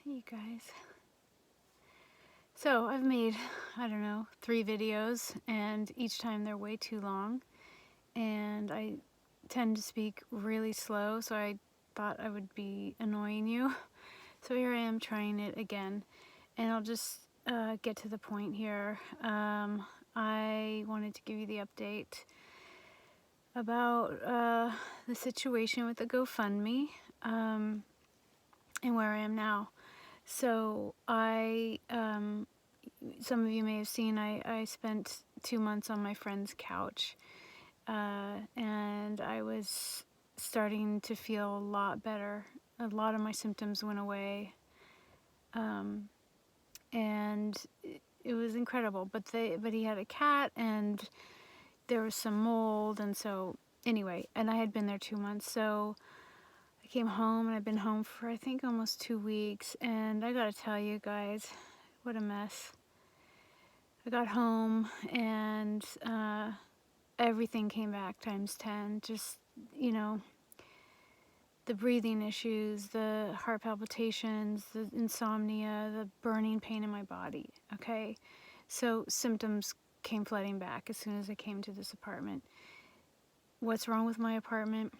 Hey you guys. So I've made, I don't know, 3 videos, and each time they're way too long, and I tend to speak really slow, so I thought I would be annoying you. So here I am trying it again, and I'll just get to the point here. I wanted to give you the update about the situation with the GoFundMe and where I am now. So some of you may have seen, I spent 2 months on my friend's couch, and I was starting to feel a lot better. A lot of my symptoms went away, and it was incredible. But he had a cat, and there was some mold, and so anyway, and I had been there 2 months, so I came home, and I've been home for I think almost 2 weeks, and I gotta tell you guys, what a mess. I got home, and everything came back times 10. Just, you know, the breathing issues, the heart palpitations, the insomnia, the burning pain in my body, okay? So symptoms came flooding back as soon as I came to this apartment. What's wrong with my apartment?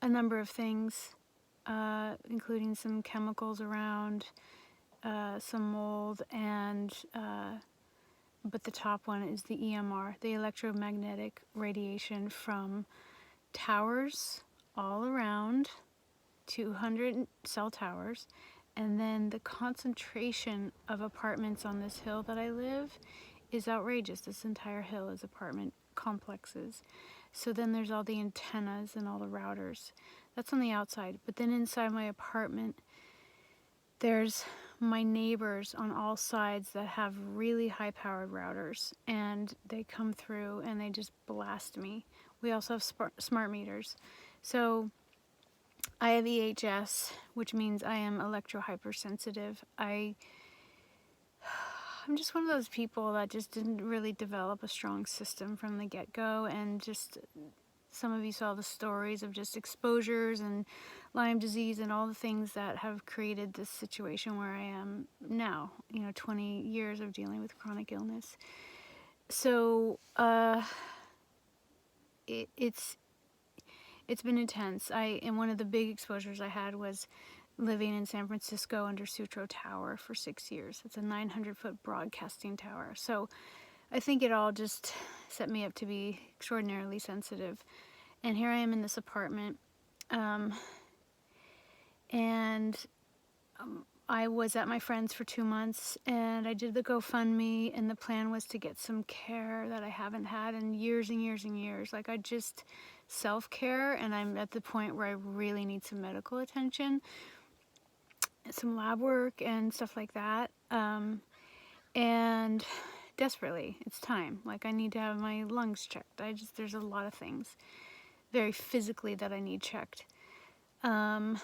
A number of things, including some chemicals around, some mold, and but the top one is the EMR, the electromagnetic radiation from towers all around, 200 cell towers, and then the concentration of apartments on this hill that I live is outrageous. This entire hill is apartment complexes. So then there's all the antennas and all the routers. That's on the outside, but then inside my apartment, there's my neighbors on all sides that have really high-powered routers, and they come through and they just blast me. We also have smart meters. So I have EHS, which means I am electro-hypersensitive. I'm just one of those people that just didn't really develop a strong system from the get-go, and just some of you saw the stories of just exposures and Lyme disease and all the things that have created this situation where I am now, 20 years of dealing with chronic illness. So it's been intense. And one of the big exposures I had was living in San Francisco under Sutro Tower for 6 years. It's a 900-foot broadcasting tower. So I think it all just set me up to be extraordinarily sensitive. And here I am in this apartment, and I was at my friend's for 2 months, and I did the GoFundMe, and the plan was to get some care that I haven't had in years and years and years. Like, I just self-care, and I'm at the point where I really need some medical attention, some lab work and stuff like that, and desperately, it's time. Like, I need to have my lungs checked. There's a lot of things very physically that I need checked. And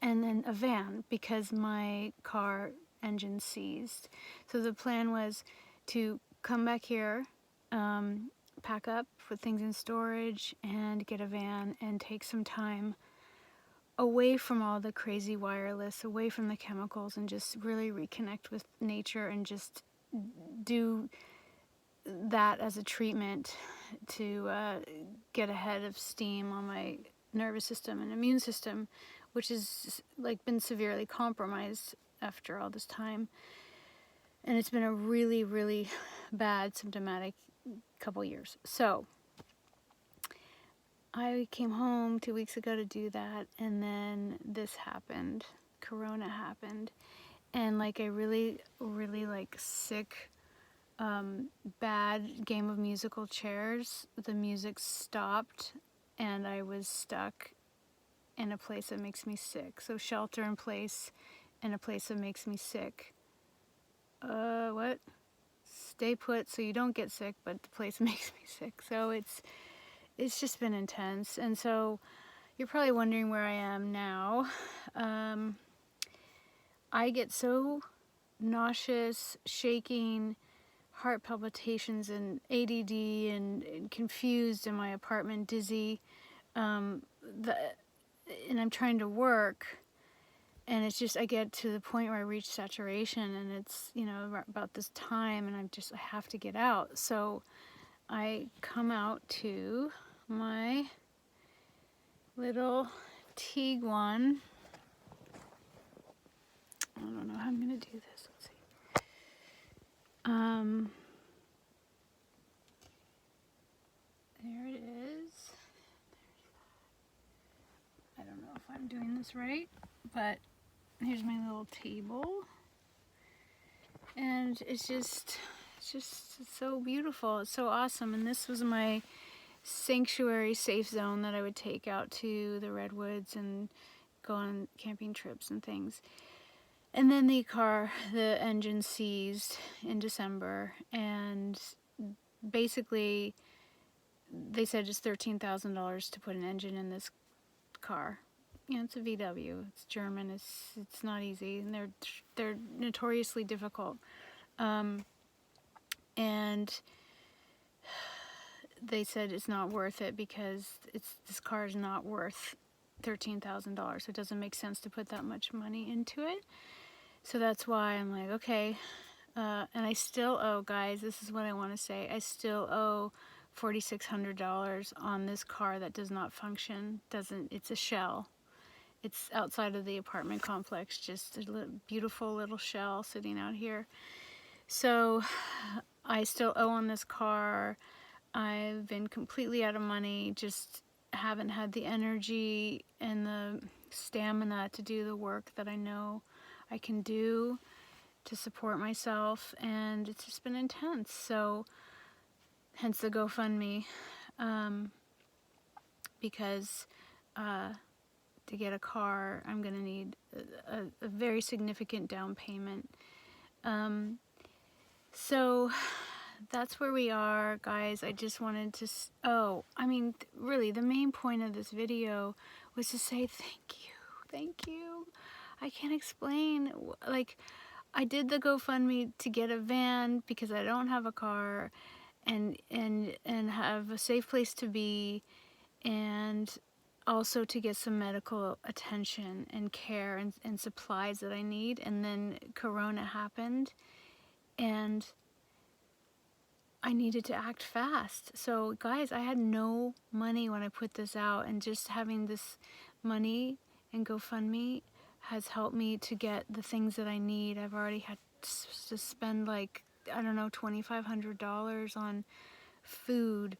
then a van, because my car engine seized. So the plan was to come back here, pack up, put things in storage, and get a van and take some time away from all the crazy wireless, away from the chemicals, and just really reconnect with nature and just do that as a treatment to get ahead of steam on my nervous system and immune system, which has like been severely compromised after all this time. And it's been a really, really bad symptomatic couple years. So I came home 2 weeks ago to do that, and then this happened. Korona happened, and like a really, really like sick, bad game of musical chairs. The music stopped, and I was stuck in a place that makes me sick. So shelter in place in a place that makes me sick. What? Stay put so you don't get sick, but the place makes me sick. So it's just been intense. And so you're probably wondering where I am now. I get so nauseous, shaking, heart palpitations, and ADD, and confused in my apartment, dizzy. and I'm trying to work, and it's just I get to the point where I reach saturation, and it's, you know, about this time, and I have to get out. So I come out to my little Tiguan. I don't know how I'm gonna do this. Let's see. There it is. I don't know if I'm doing this right, but here's my little table, and it's so beautiful. It's so awesome. And this was my sanctuary safe zone that I would take out to the redwoods and go on camping trips and things. And then the engine seized in December, and basically they said it's $13,000 to put an engine in this car. You know, it's a VW. It's German. It's not easy, and they're notoriously difficult. And they said it's not worth it because this car is not worth $13,000. So it doesn't make sense to put that much money into it. So that's why I'm like, okay. And I still owe, guys, this is what I want to say. I still owe $4,600 on this car that does not function. It's a shell. It's outside of the apartment complex, just a beautiful little shell sitting out here. So I still owe on this car. I've been completely out of money, just haven't had the energy and the stamina to do the work that I know I can do to support myself, and it's just been intense. So hence the GoFundMe, because to get a car, I'm going to need a very significant down payment. So that's where we are, guys. I just wanted to, really, the main point of this video was to say thank you. I can't explain, like, I did the GoFundMe to get a van because I don't have a car, and have a safe place to be, and also to get some medical attention and care and supplies that I need. And then Korona happened, and I needed to act fast. So guys, I had no money when I put this out, and just having this money and GoFundMe has helped me to get the things that I need. I've already had to spend, like, I don't know, $2,500 on food,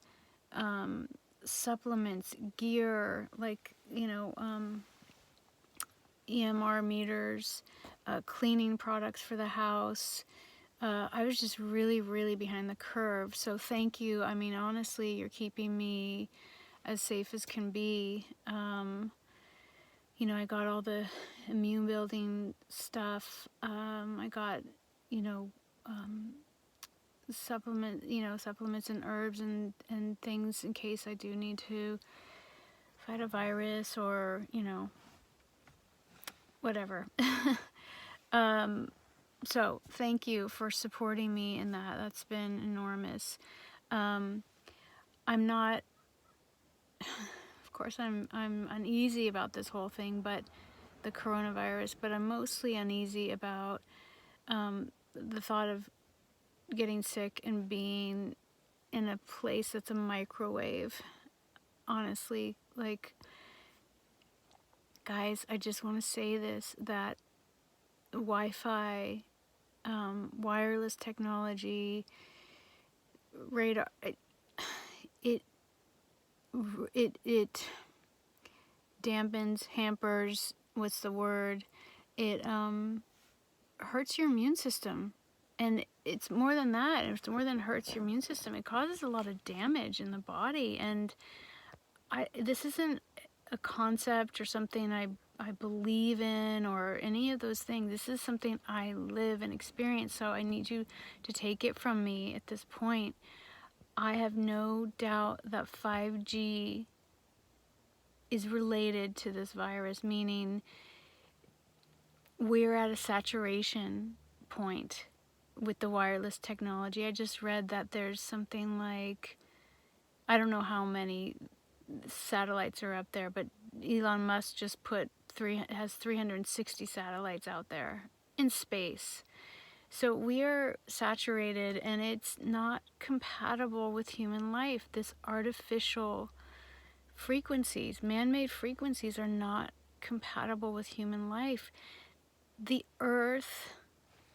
supplements, gear, like, you know, EMR meters, cleaning products for the house. I was just really, really behind the curve. So thank you. I mean, honestly, you're keeping me as safe as can be. You know, I got all the immune building stuff. I got, supplements and herbs and things in case I do need to fight a virus or, whatever. So thank you for supporting me in that. That's been enormous. I'm not, of course, I'm uneasy about this whole thing, but the coronavirus, but I'm mostly uneasy about the thought of getting sick and being in a place that's a microwave. Honestly, like, guys, I just want to say this, that Wi-Fi, wireless technology, radar, it dampens, hampers, what's the word? It hurts your immune system. And it's more than that. It's more than hurts your immune system. It causes a lot of damage in the body. And this isn't a concept or something I believe in or any of those things. This is something I live and experience. So I need you to take it from me at this point. I have no doubt that 5G is related to this virus, meaning we're at a saturation point with the wireless technology. I just read that there's something like, I don't know how many satellites are up there, but Elon Musk just has 360 satellites out there in space. So we are saturated, and it's not compatible with human life. This artificial frequencies, man-made frequencies, are not compatible with human life. The earth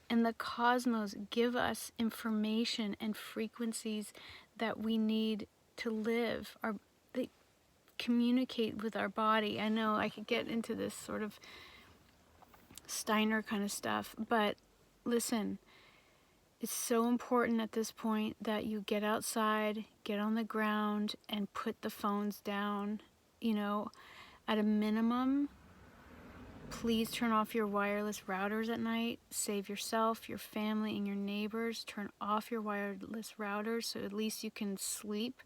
and the cosmos give us information and frequencies that we need to live. They communicate with our body. I know I could get into this sort of Steiner kind of stuff, but listen, it's so important at this point that you get outside, get on the ground, and put the phones down. You know, at a minimum, please turn off your wireless routers at night. Save yourself, your family, and your neighbors. Turn off your wireless routers so at least you can sleep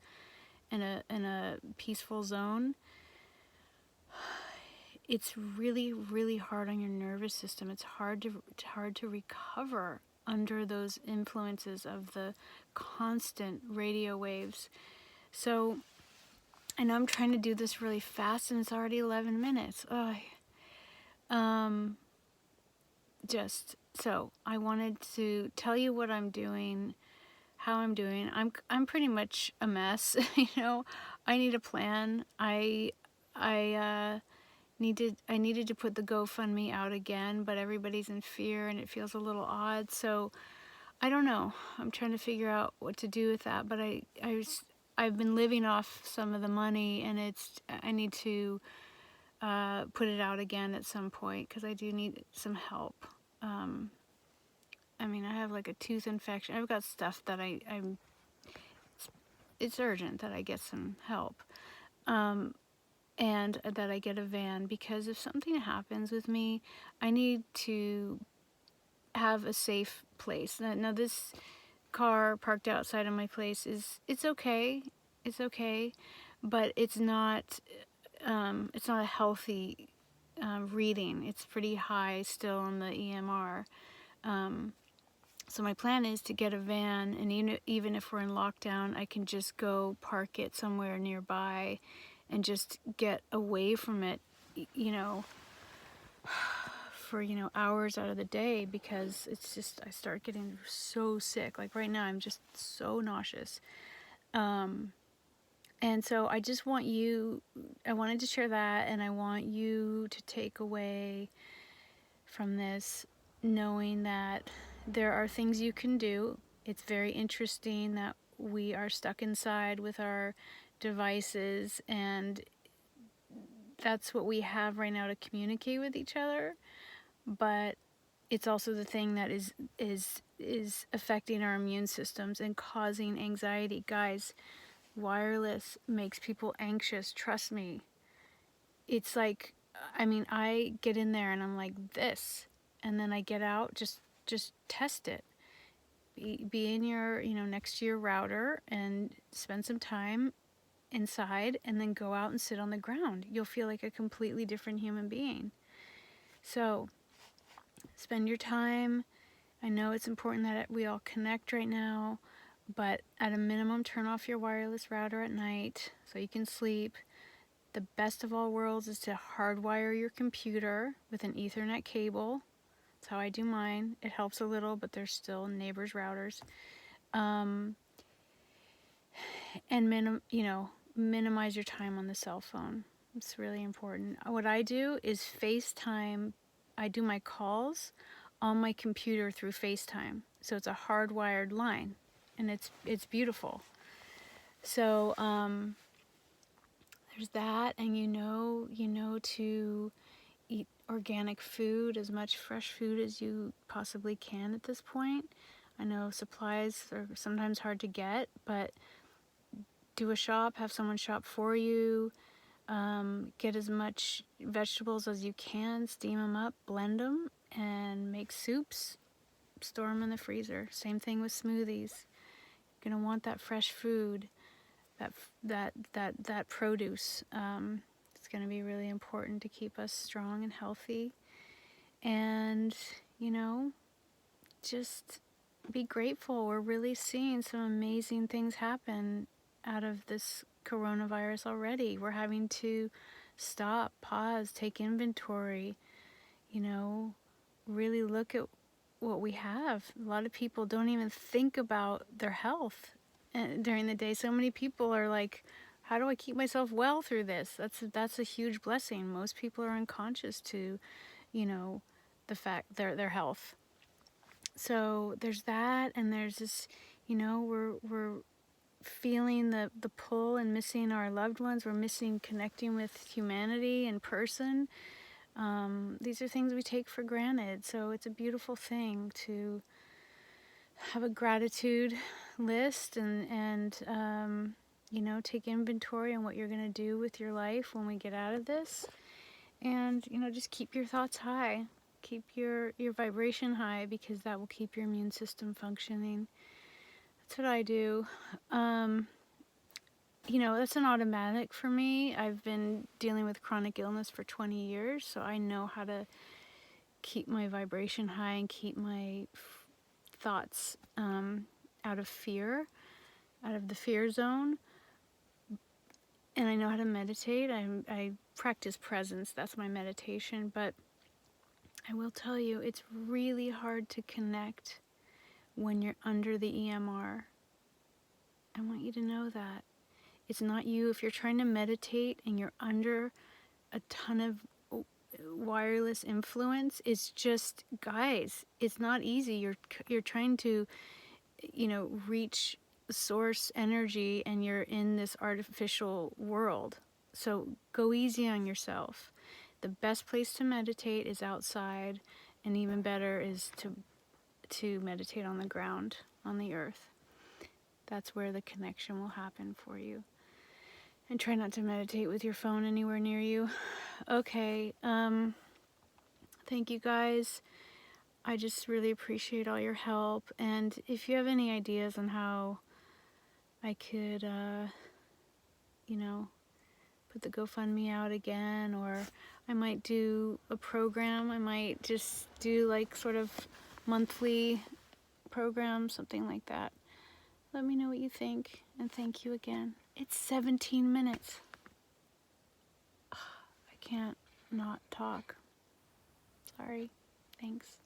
in a peaceful zone. It's really, really hard on your nervous system. It's hard to recover under those influences of the constant radio waves. So I know I'm trying to do this really fast, and it's already 11 minutes. Just so I wanted to tell you what I'm doing, how I'm doing. I'm pretty much a mess. You know, I need a plan. I needed to put the GoFundMe out again, but everybody's in fear and it feels a little odd. So I don't know. I'm trying to figure out what to do with that. But I've been living off some of the money, and I need to put it out again at some point because I do need some help. I mean, I have like a tooth infection. I've got stuff that it's urgent that I get some help. And that I get a van, because if something happens with me, I need to have a safe place. Now this car parked outside of my place it's okay, but it's not a healthy reading. It's pretty high still on the EMR. So my plan is to get a van, and even if we're in lockdown, I can just go park it somewhere nearby and just get away from it, for, hours out of the day, because it's just, I start getting so sick. Like right now, I'm just so nauseous. And so I wanted to share that, and I want you to take away from this knowing that there are things you can do. It's very interesting that we are stuck inside with our devices, and that's what we have right now to communicate with each other, but it's also the thing that is affecting our immune systems and causing anxiety. Guys, wireless makes people anxious, trust me. It's like, I mean, I get in there and I'm like this, and then I get out, just test it. Be in your, next to your router and spend some time inside, and then go out and sit on the ground. You'll feel like a completely different human being. So spend your time. I know it's important that we all connect right now, but at a minimum, turn off your wireless router at night so you can sleep. The best of all worlds is to hardwire your computer with an Ethernet cable. That's how I do mine. It helps a little, but there's still neighbors' routers. And minimize your time on the cell phone. It's really important. What I do is FaceTime. I do my calls on my computer through FaceTime. So it's a hardwired line, and it's beautiful. So there's that, and to eat organic food, as much fresh food as you possibly can at this point. I know supplies are sometimes hard to get, but do a shop, have someone shop for you. Get as much vegetables as you can, steam them up, blend them, and make soups. Store them in the freezer. Same thing with smoothies. You're gonna want that fresh food, that produce. It's gonna be really important to keep us strong and healthy. And just be grateful. We're really seeing some amazing things happen out of this coronavirus already. We're having to stop, pause, take inventory, you know, really look at what we have. A lot of people don't even think about their health during the day. So many people are like, how do I keep myself well through this? That's a huge blessing. Most people are unconscious to, you know, the fact their health. So there's that, and there's this, you know, we're feeling the pull and missing our loved ones. We're missing connecting with humanity in person. These are things we take for granted. So it's a beautiful thing to have a gratitude list and you know, take inventory on what you're going to do with your life when we get out of this. And, you know, just keep your thoughts high. Keep your vibration high, because that will keep your immune system functioning. That's what I do. You know, that's an automatic for me. I've been dealing with chronic illness for 20 years, so I know how to keep my vibration high and keep my thoughts out of fear, out of the fear zone. And I know how to meditate. I practice presence. That's my meditation. But I will tell you, it's really hard to connect when you're under the EMR. I want you to know that. It's not you. If you're trying to meditate and you're under a ton of wireless influence, it's just, guys, it's not easy. You're trying to, you know, reach source energy, and you're in this artificial world. So go easy on yourself. The best place to meditate is outside, and even better is to meditate on the ground, on the earth. That's where the connection will happen for you. And try not to meditate with your phone anywhere near you. Okay, thank you guys. I just really appreciate all your help. And if you have any ideas on how I could, you know, put the GoFundMe out again, or I might do a program. I might just do like sort of monthly program, something like that. Let me know what you think, and thank you again. It's 17 minutes. I can't not talk. Sorry. Thanks.